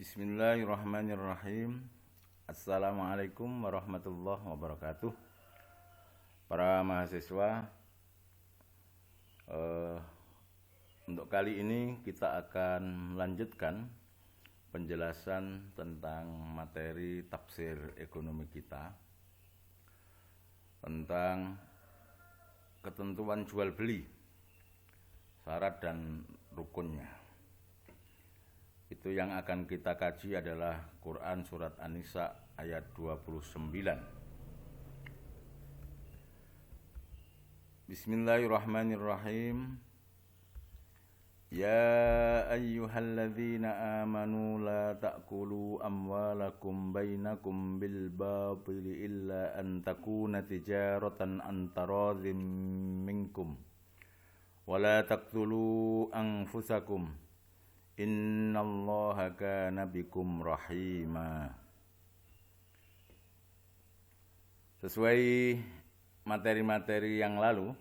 Bismillahirrahmanirrahim. Assalamualaikum warahmatullahi wabarakatuh. Para mahasiswa, untuk kali ini kita akan melanjutkan penjelasan tentang materi tafsir ekonomi kita, tentang ketentuan jual beli, syarat dan rukunnya. Itu yang akan kita kaji adalah Quran Surat An-Nisa ayat 29. Bismillahirrahmanirrahim. Ya ayyuhalladzina amanu la ta'kulu amwalakum bainakum bil batili illa an takuna tijaratan an taradhim minkum wa la taqtulu anfusakum innallaha kana bikum rahima. Sesuai materi-materi yang lalu,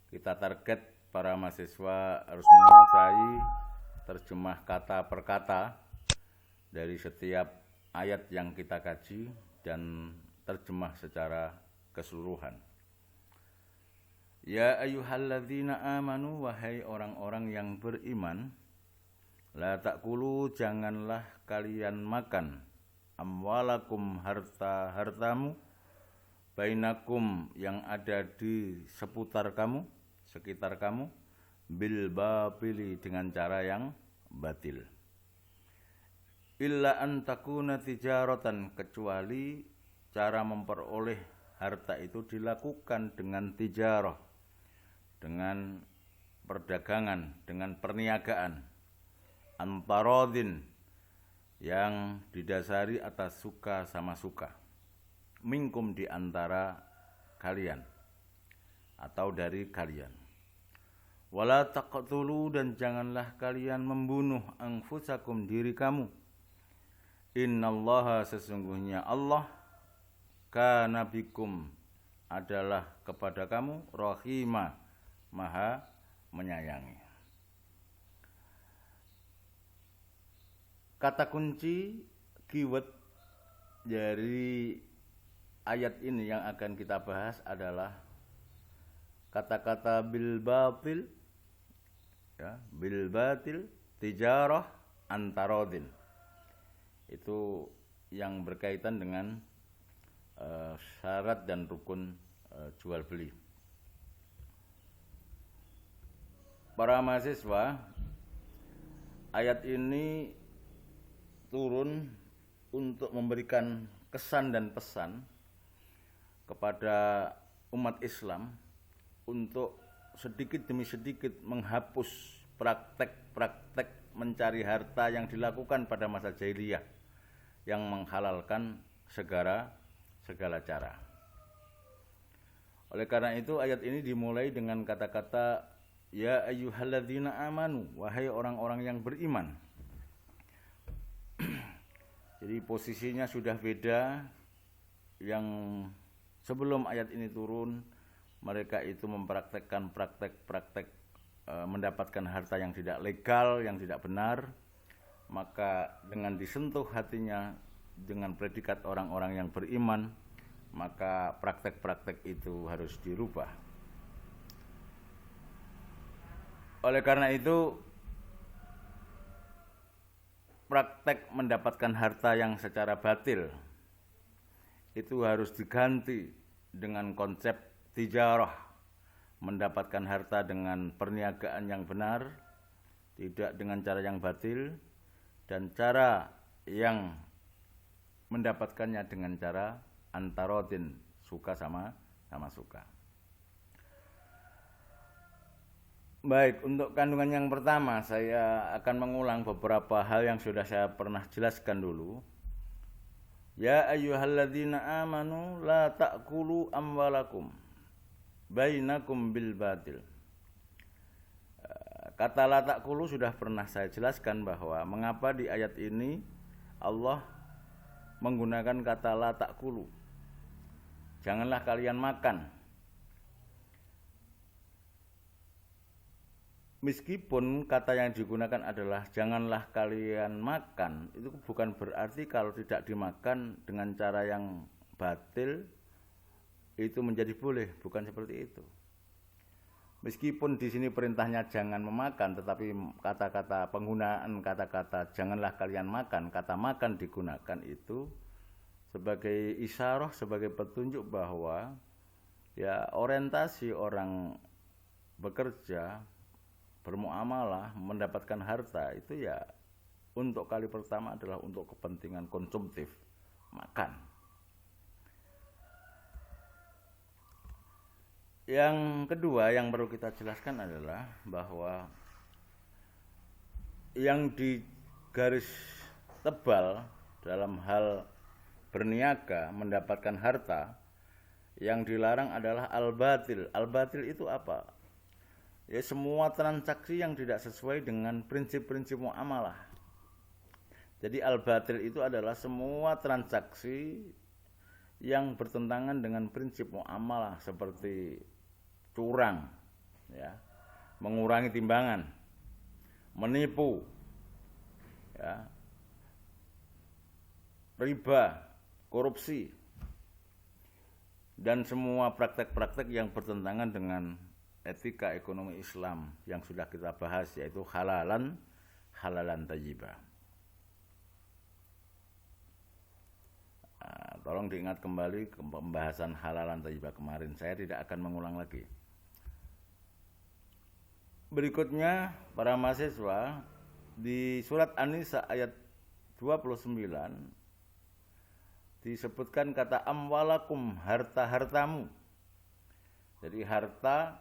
kita target para mahasiswa harus menguasai terjemah kata per kata dari setiap ayat yang kita kaji dan terjemah secara keseluruhan. Ya ayyuhalladzina amanu, wahai orang-orang yang beriman, la ta'kulu, janganlah kalian makan, amwalakum, harta-hartamu, bainakum, yang ada di seputar kamu, sekitar kamu, bil babili, dengan cara yang batil. Illa an takuna tijaratan, kecuali cara memperoleh harta itu dilakukan dengan tijarah, dengan perdagangan, dengan perniagaan, antarodin, yang didasari atas suka sama suka, minkum, di antara kalian atau dari kalian. Wala taqtulu, dan janganlah kalian membunuh anfusakum, diri kamu. Innallaha, sesungguhnya Allah, kana bikum, adalah kepada kamu, rahima, maha menyayangi. Kata kunci keyword dari ayat ini yang akan kita bahas adalah kata-kata bil batil, ya, bil batil, tijarah, antarodin. Itu yang berkaitan dengan syarat dan rukun jual beli. Para mahasiswa, ayat ini turun untuk memberikan kesan dan pesan kepada umat Islam untuk sedikit demi sedikit menghapus praktek-praktek mencari harta yang dilakukan pada masa jahiliyah yang menghalalkan segala cara. Oleh karena itu ayat ini dimulai dengan kata-kata ya ayyuhalladzina amanu, wahai orang-orang yang beriman. Jadi posisinya sudah beda. Yang sebelum ayat ini turun, mereka itu mempraktekkan praktek-praktek mendapatkan harta yang tidak legal, yang tidak benar. Maka dengan disentuh hatinya dengan predikat orang-orang yang beriman, maka praktek-praktek itu harus dirubah. Oleh karena itu, praktek mendapatkan harta yang secara batil itu harus diganti dengan konsep tijarah, mendapatkan harta dengan perniagaan yang benar, tidak dengan cara yang batil, dan cara yang mendapatkannya dengan cara antarodin, suka sama suka. Baik, untuk kandungan yang pertama saya akan mengulang beberapa hal yang sudah saya pernah jelaskan dulu. Ya ayyuhalladzina amanu la ta'kulu amwalakum bainakum bil batil. Kata la ta'kulu sudah pernah saya jelaskan bahwa mengapa di ayat ini Allah menggunakan kata la ta'kulu. Janganlah kalian makan Meskipun kata yang digunakan adalah janganlah kalian makan, itu bukan berarti kalau tidak dimakan dengan cara yang batil itu menjadi boleh, bukan seperti itu. Meskipun di sini perintahnya jangan memakan, tetapi kata-kata penggunaan kata-kata janganlah kalian makan, kata makan digunakan itu sebagai isyarah, sebagai petunjuk bahwa ya orientasi orang bekerja, bermuamalah, mendapatkan harta itu ya untuk kali pertama adalah untuk kepentingan konsumtif, makan. Yang kedua yang perlu kita jelaskan adalah bahwa yang di garis tebal dalam hal berniaga mendapatkan harta, yang dilarang adalah al-batil. Al-batil itu apa? Ya semua transaksi yang tidak sesuai dengan prinsip-prinsip muamalah. Jadi al-batil itu adalah semua transaksi yang bertentangan dengan prinsip muamalah seperti curang, ya, mengurangi timbangan, menipu, ya, riba, korupsi, dan semua praktek-praktek yang bertentangan dengan etika ekonomi Islam yang sudah kita bahas, yaitu halalan thayyiba. Tolong diingat kembali ke pembahasan halalan thayyiba kemarin, saya tidak akan mengulang lagi. Berikutnya para mahasiswa, di surat An-Nisa ayat 29 disebutkan kata amwalakum, harta-hartamu. Jadi harta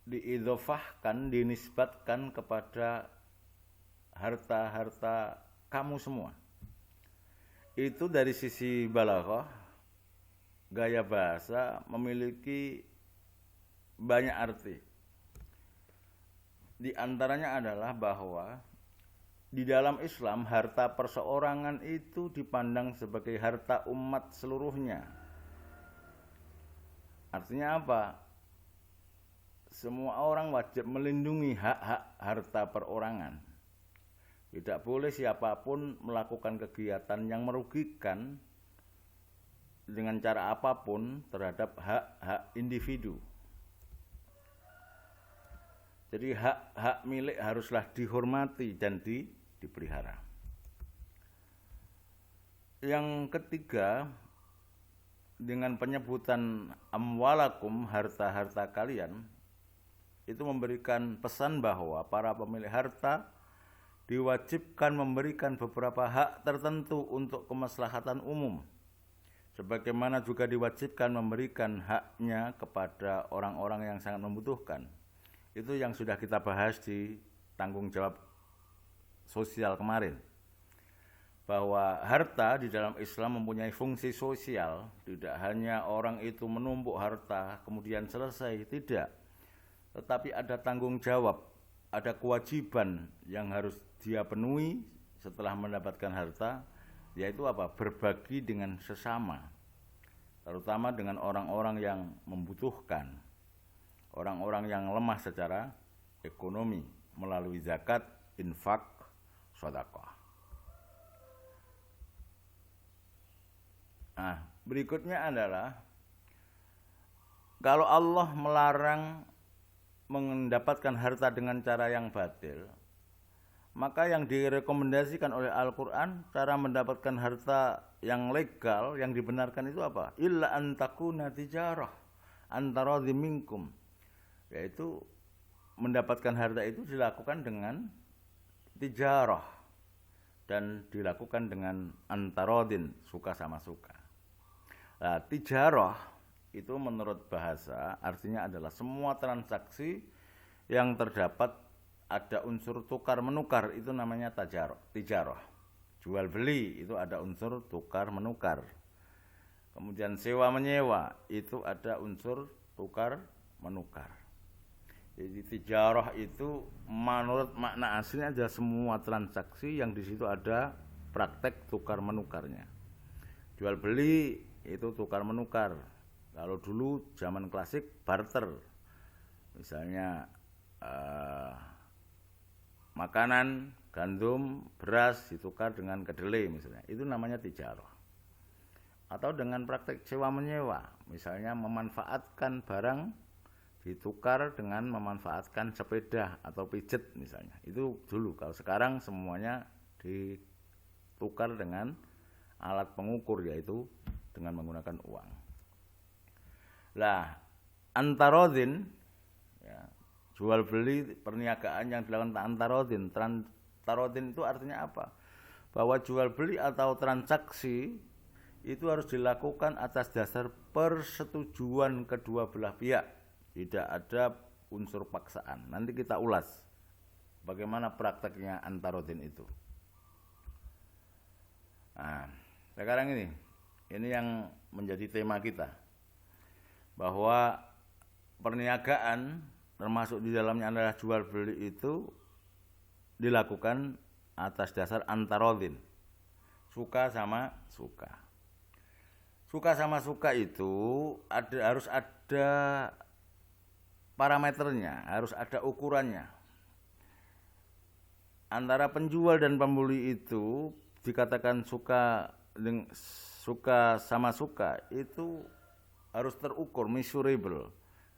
diidhofahkan, dinisbatkan kepada harta-harta kamu semua. Itu dari sisi balaghah, gaya bahasa memiliki banyak arti. Di antaranya adalah bahwa di dalam Islam harta perseorangan itu dipandang sebagai harta umat seluruhnya. Artinya apa? Semua orang wajib melindungi hak-hak harta perorangan. Tidak boleh siapapun melakukan kegiatan yang merugikan dengan cara apapun terhadap hak-hak individu. Jadi hak-hak milik haruslah dihormati dan dipelihara. Yang ketiga, dengan penyebutan amwalakum, harta-harta kalian, itu memberikan pesan bahwa para pemilik harta diwajibkan memberikan beberapa hak tertentu untuk kemaslahatan umum, sebagaimana juga diwajibkan memberikan haknya kepada orang-orang yang sangat membutuhkan. Itu yang sudah kita bahas di tanggung jawab sosial kemarin, bahwa harta di dalam Islam mempunyai fungsi sosial. Tidak hanya orang itu menumpuk harta kemudian selesai, tidak, tetapi ada tanggung jawab, ada kewajiban yang harus dia penuhi setelah mendapatkan harta, yaitu apa? Berbagi dengan sesama, terutama dengan orang-orang yang membutuhkan, orang-orang yang lemah secara ekonomi melalui zakat, infak, sedekah. Nah, berikutnya adalah kalau Allah melarang mendapatkan harta dengan cara yang batil, maka yang direkomendasikan oleh Al-Quran cara mendapatkan harta yang legal, yang dibenarkan itu apa? Illa an takuna tijarah antara minkum, yaitu mendapatkan harta itu dilakukan dengan tijarah dan dilakukan dengan antarodin, suka sama suka. Nah, tijarah itu menurut bahasa artinya adalah semua transaksi yang terdapat ada unsur tukar menukar, itu namanya tijarah. Jual beli itu ada unsur tukar menukar. Kemudian sewa menyewa itu ada unsur tukar menukar. Jadi tijarah itu menurut makna aslinya ada semua transaksi yang di situ ada praktek tukar menukarnya. Jual beli itu tukar menukar. Kalau dulu zaman klasik barter, misalnya makanan, gandum, beras ditukar dengan kedelai misalnya. Itu namanya tijarah. Atau dengan praktek sewa menyewa, misalnya memanfaatkan barang ditukar dengan memanfaatkan sepeda atau pijet misalnya. Itu dulu. Kalau sekarang semuanya ditukar dengan alat pengukur, yaitu dengan menggunakan uang. Lah, antarodin, ya, jual beli perniagaan yang dilakukan antarodin. Antarodin itu artinya apa? Bahwa jual beli atau transaksi itu harus dilakukan atas dasar persetujuan kedua belah pihak. Tidak ada unsur paksaan. Nanti kita ulas bagaimana prakteknya antarodin itu. Nah, sekarang ini yang menjadi tema kita, bahwa perniagaan termasuk di dalamnya adalah jual beli itu dilakukan atas dasar antarodin, suka sama suka. Suka sama suka itu harus ada parameternya, harus ada ukurannya. Antara penjual dan pembeli itu dikatakan suka sama suka itu harus terukur, measurable,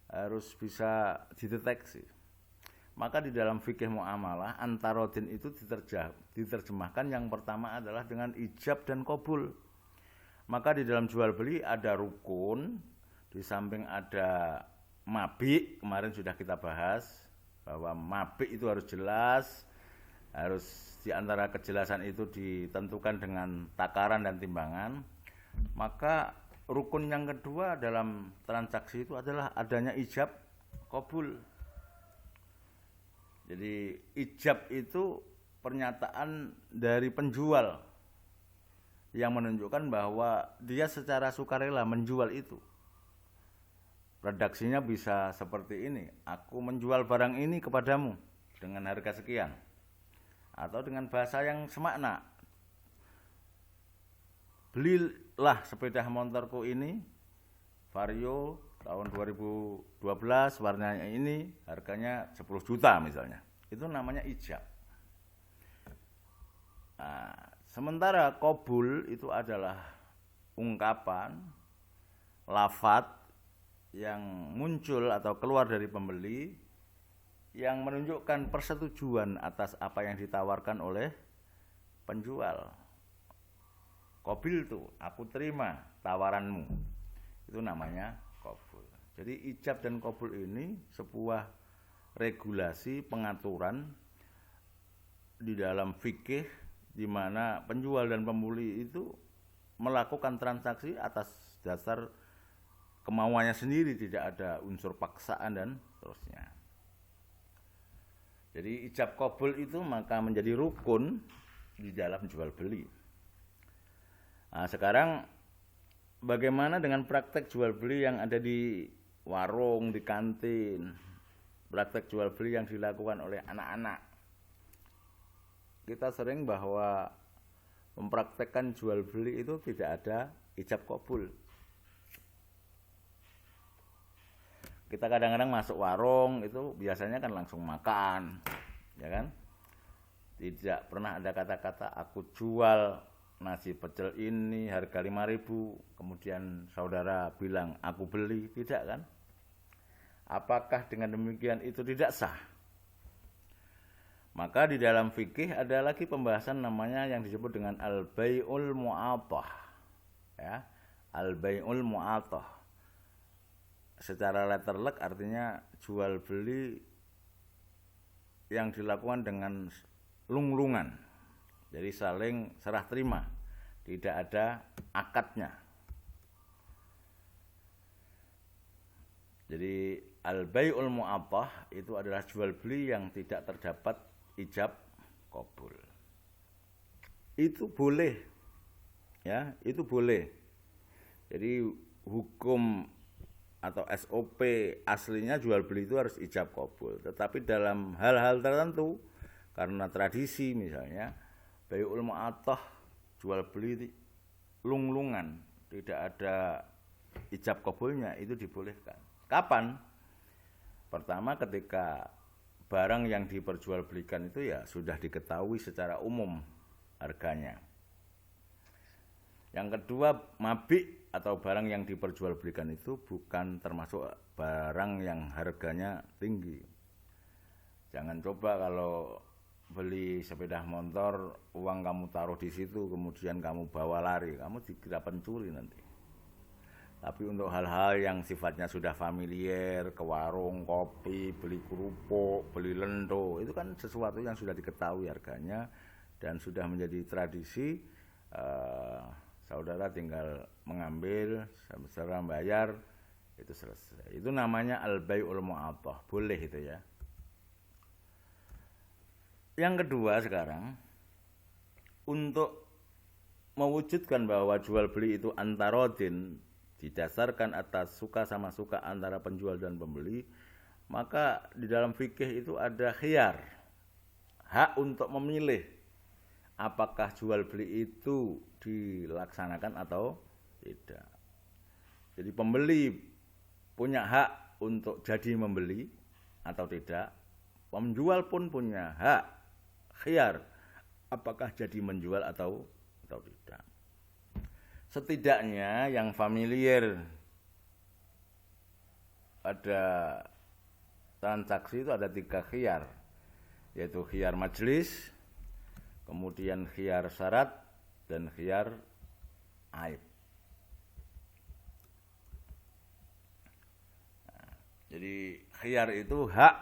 harus bisa dideteksi. Maka di dalam fikih muamalah antarodin itu diterjemahkan yang pertama adalah dengan ijab dan qabul. Maka di dalam jual beli ada rukun, di samping ada mabi, kemarin sudah kita bahas bahwa mabi itu harus jelas, harus di antara kejelasan itu ditentukan dengan takaran dan timbangan. Maka rukun yang kedua dalam transaksi itu adalah adanya ijab qabul. Jadi ijab itu pernyataan dari penjual yang menunjukkan bahwa dia secara sukarela menjual itu. Redaksinya bisa seperti ini, aku menjual barang ini kepadamu dengan harga sekian. Atau dengan bahasa yang semakna, belilah sepeda motorku ini, Vario tahun 2012, warnanya ini, harganya 10 juta misalnya. Itu namanya ijab. Nah, sementara qabul itu adalah ungkapan, lafadz yang muncul atau keluar dari pembeli yang menunjukkan persetujuan atas apa yang ditawarkan oleh penjual. Qabil itu, aku terima tawaranmu. Itu namanya qabul. Jadi ijab dan qabul ini sebuah regulasi pengaturan di dalam fikih di mana penjual dan pembeli itu melakukan transaksi atas dasar kemauannya sendiri, tidak ada unsur paksaan dan seterusnya. Jadi ijab qabul itu maka menjadi rukun di dalam jual beli. Nah, sekarang bagaimana dengan praktek jual beli yang ada di warung, di kantin, praktek jual beli yang dilakukan oleh anak-anak? Kita sering bahwa mempraktekkan jual beli itu tidak ada ijab qabul. Kita kadang-kadang masuk warung itu biasanya kan langsung makan, ya kan? Tidak pernah ada kata-kata aku jual nasi pecel ini harga 5.000, kemudian saudara bilang aku beli, tidak kan? Apakah dengan demikian itu tidak sah? Maka di dalam fikih ada lagi pembahasan namanya yang disebut dengan al-bai'ul mu'athah. Ya, al-bai'ul mu'athah. Secara letterlek artinya jual beli yang dilakukan dengan lunglungan. Jadi saling serah terima, tidak ada akadnya. Jadi al-bai'ul mu'athah itu adalah jual beli yang tidak terdapat ijab qabul. Itu boleh. Ya, itu boleh. Jadi hukum atau SOP aslinya jual beli itu harus ijab qabul. Tetapi dalam hal-hal tertentu karena tradisi misalnya bai'ul mu'athah, jual beli lunglungan, tidak ada ijab qabulnya, itu dibolehkan. Kapan? Pertama ketika barang yang diperjualbelikan itu ya sudah diketahui secara umum harganya. Yang kedua, mabik atau barang yang diperjualbelikan itu bukan termasuk barang yang harganya tinggi. Jangan coba kalau beli sepeda motor, uang kamu taruh di situ, kemudian kamu bawa lari, kamu dikira pencuri nanti. Tapi untuk hal-hal yang sifatnya sudah familiar, ke warung, kopi, beli kerupuk, beli lento, itu kan sesuatu yang sudah diketahui harganya dan sudah menjadi tradisi. Saudara tinggal mengambil, saudara bayar, itu selesai. Itu namanya al-bai'ul mu'athah, boleh itu ya. Yang kedua sekarang, untuk mewujudkan bahwa jual beli itu antarodin, didasarkan atas suka sama suka antara penjual dan pembeli, maka di dalam fikih itu ada khiyar, hak untuk memilih apakah jual beli itu dilaksanakan atau tidak. Jadi pembeli punya hak untuk jadi membeli atau tidak, penjual pun punya hak khiyar apakah jadi menjual atau tidak. Setidaknya yang familiar pada transaksi itu ada 3 khiyar, yaitu khiyar majlis, kemudian khiyar syarat, dan khiyar aib. Jadi khiyar itu hak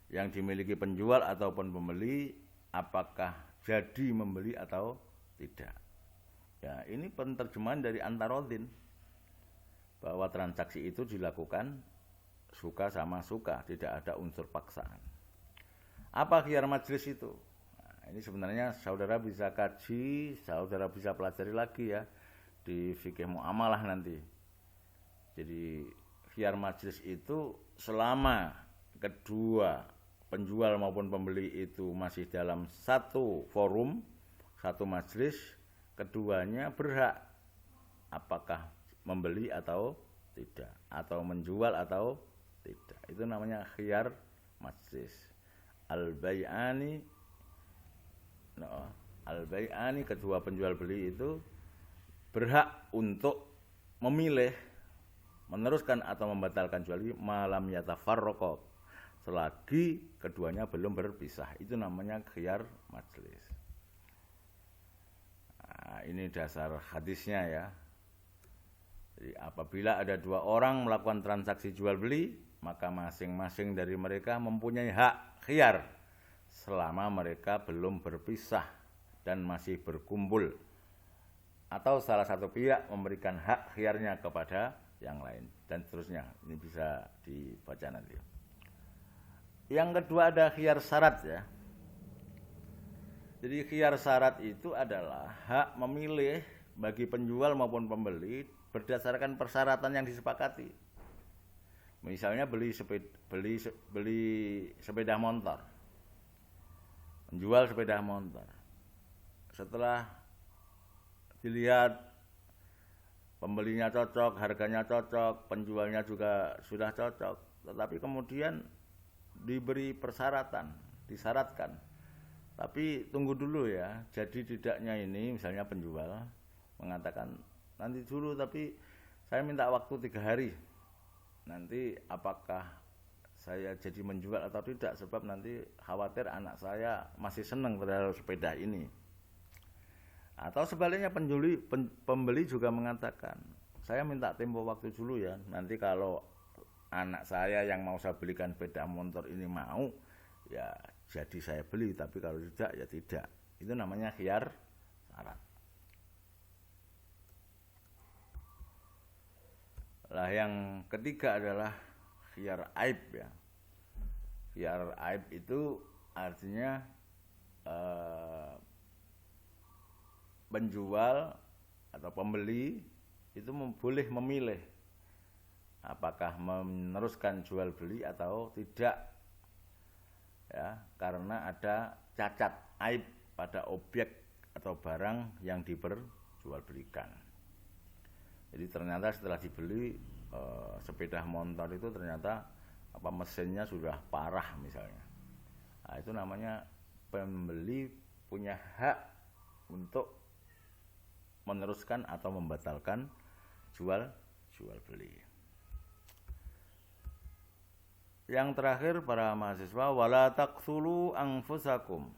yang dimiliki penjual ataupun pembeli, apakah jadi membeli atau tidak. Ya, ini penerjemahan dari antarodin, bahwa transaksi itu dilakukan suka sama suka, tidak ada unsur paksaan. Apa khiyar majlis itu? Nah, ini sebenarnya saudara bisa kaji, saudara bisa pelajari lagi ya di fikih muamalah nanti. Jadi khiyar majlis itu selama kedua penjual maupun pembeli itu masih dalam satu forum, satu majlis, keduanya berhak apakah membeli atau tidak, atau menjual atau tidak. Itu namanya khiyar majlis. Al-bai'ani, kedua penjual beli itu berhak untuk memilih, meneruskan atau membatalkan jual beli malam yatafarraqa, selagi keduanya belum berpisah. Itu namanya khiyar majlis. Nah, ini dasar hadisnya ya. Jadi apabila ada 2 orang melakukan transaksi jual beli, maka masing-masing dari mereka mempunyai hak khiyar selama mereka belum berpisah dan masih berkumpul, atau salah satu pihak memberikan hak khiyarnya kepada yang lain, dan seterusnya. Ini bisa dibaca nanti. Yang kedua ada khiyar syarat ya. Jadi khiyar syarat itu adalah hak memilih bagi penjual maupun pembeli berdasarkan persyaratan yang disepakati. Misalnya beli sepeda motor, menjual sepeda motor. Setelah dilihat pembelinya cocok, harganya cocok, penjualnya juga sudah cocok, tetapi kemudian diberi persyaratan, disyaratkan. Tapi tunggu dulu ya, jadi tidaknya ini misalnya penjual mengatakan nanti dulu, tapi saya minta waktu 3 hari. Nanti apakah saya jadi menjual atau tidak, sebab nanti khawatir anak saya masih senang terhadap sepeda ini. Atau sebaliknya pembeli juga mengatakan, saya minta tempo waktu dulu ya, nanti kalau anak saya yang mau saya belikan sepeda motor ini mau, ya jadi saya beli, tapi kalau tidak ya tidak. Itu namanya khiyar syarat. Lah yang ketiga adalah khiyar aib ya. Khiyar aib itu artinya penjual atau pembeli itu boleh memilih apakah meneruskan jual beli atau tidak, ya, karena ada cacat aib pada objek atau barang yang diperjualbelikan. Jadi ternyata setelah dibeli sepeda motor itu ternyata mesinnya sudah parah misalnya, Nah, itu namanya pembeli punya hak untuk meneruskan atau membatalkan jual beli. Yang terakhir para mahasiswa, wala taqtulu anfusakum.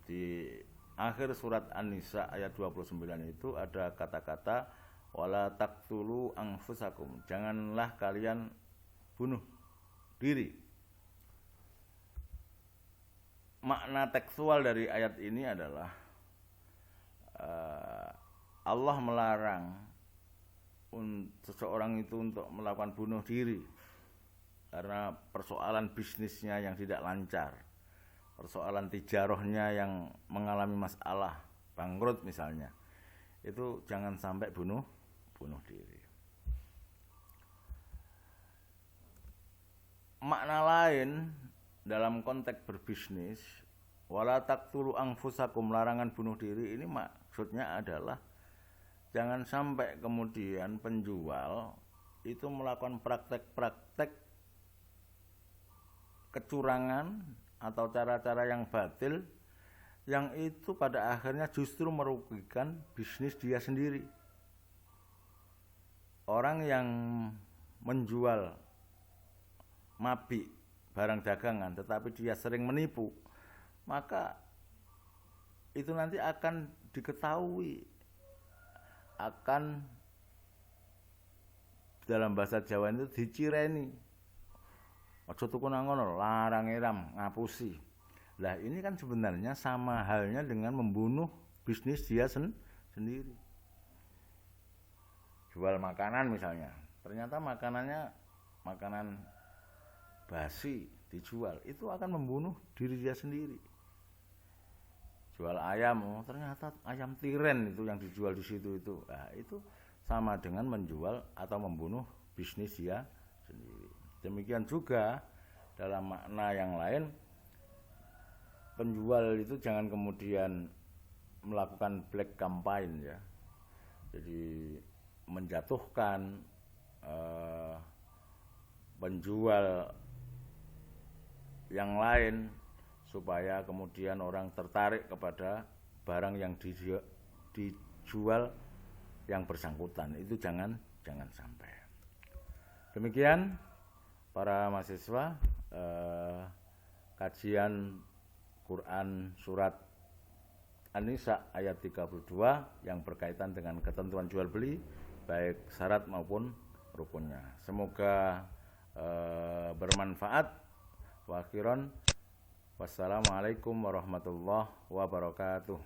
Di akhir surat An-Nisa ayat 29 itu ada kata-kata wala taqtulu anfusakum. Janganlah kalian bunuh diri. Makna tekstual dari ayat ini adalah Allah melarang seseorang itu untuk melakukan bunuh diri karena persoalan bisnisnya yang tidak lancar, persoalan tijarohnya yang mengalami masalah, bangkrut misalnya, itu jangan sampai bunuh diri. Makna lain dalam konteks berbisnis, wala taqtulu anfusakum, larangan bunuh diri, ini maksudnya adalah jangan sampai kemudian penjual itu melakukan praktek-praktek kecurangan atau cara-cara yang batil yang itu pada akhirnya justru merugikan bisnis dia sendiri. Orang yang menjual mabik barang dagangan tetapi dia sering menipu, maka itu nanti akan diketahui, akan dalam bahasa Jawa itu dicireni. Aja tuku nang ngono, larang eram, ngapusi. Lah ini kan sebenarnya sama halnya dengan membunuh bisnis dia sendiri. Jual makanan misalnya, ternyata makanannya makanan basi dijual, itu akan membunuh diri dia sendiri. Jual ayam, ternyata ayam tiren itu yang dijual di situ itu. Nah, itu sama dengan menjual atau membunuh bisnis dia sendiri. Demikian juga dalam makna yang lain, penjual itu jangan kemudian melakukan black campaign ya. Jadi menjatuhkan penjual yang lain supaya kemudian orang tertarik kepada barang yang dijual yang bersangkutan. Itu jangan sampai. Demikian para mahasiswa, kajian Quran surat An-Nisa ayat 32 yang berkaitan dengan ketentuan jual beli baik syarat maupun rukunnya. Semoga bermanfaat. Wa akhiran, wassalamualaikum warahmatullahi wabarakatuh.